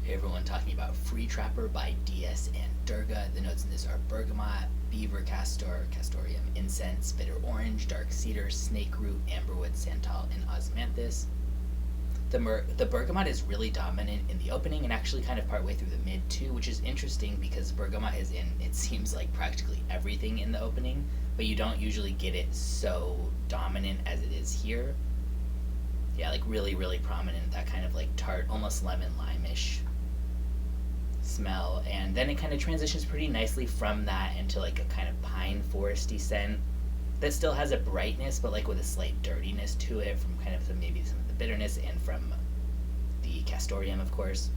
Hey everyone, talking about Freetrapper by DS and Durga. The notes in this are bergamot, beaver castor, castoreum, incense, bitter orange, dark cedar, snakeroot, amberwood, santal, and osmanthus. The bergamot is really dominant in the opening and actually kind of partway through the mid too, which is interesting because bergamot is in, it seems like, practically everything in the opening, but you don't usually get it so dominant as it is here. Yeah, like really, really prominent, that kind of like tart, almost lemon lime-ish smell, and then it kind of transitions pretty nicely from that into like a kind of pine foresty scent that still has a brightness but like with a slight dirtiness to it from kind of maybe some of the bitterness and from the castoreum, of course.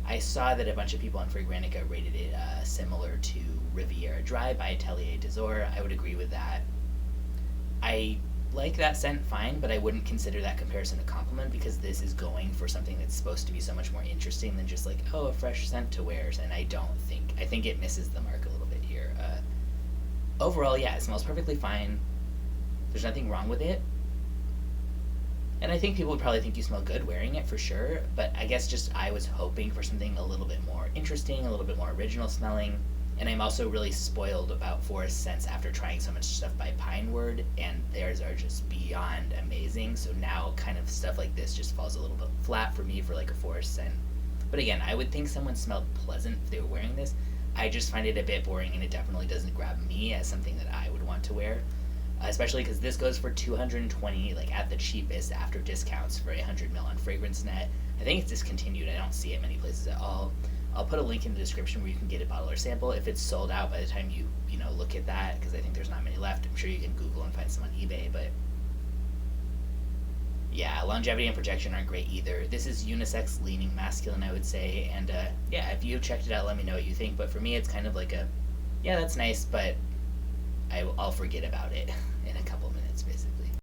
I saw that a bunch of people on Fragrantica rated it similar to Riviera Dry by Atelier d'Azur. I would agree with that. I like that scent fine, but I wouldn't consider that comparison a compliment because this is going for something that's supposed to be so much more interesting than just like, oh, a fresh scent to wear, and I think it misses the mark a little bit here. Overall, yeah, it smells perfectly fine. There's nothing wrong with it. And I think people would probably think you smell good wearing it for sure, but I guess just I was hoping for something a little bit more interesting, a little bit more original smelling. And I'm also really spoiled about forest scents after trying so much stuff by Pinewood, and theirs are just beyond amazing. So now kind of stuff like this just falls a little bit flat for me for like a forest scent. But again, I would think someone smelled pleasant if they were wearing this. I just find it a bit boring, and it definitely doesn't grab me as something that I would want to wear. Especially because this goes for $220, like at the cheapest after discounts for 100ml on FragranceNet. I think it's discontinued. I don't see it many places at all. I'll put a link in the description where you can get a bottle or sample. If it's sold out by the time you look at that, because I think there's not many left. I'm sure you can Google and find some on eBay, but yeah, longevity and projection aren't great either. This is unisex, leaning masculine, I would say, and yeah, if you've checked it out, let me know what you think. But for me, it's kind of like a, yeah, that's nice, but I'll forget about it in a couple minutes, basically.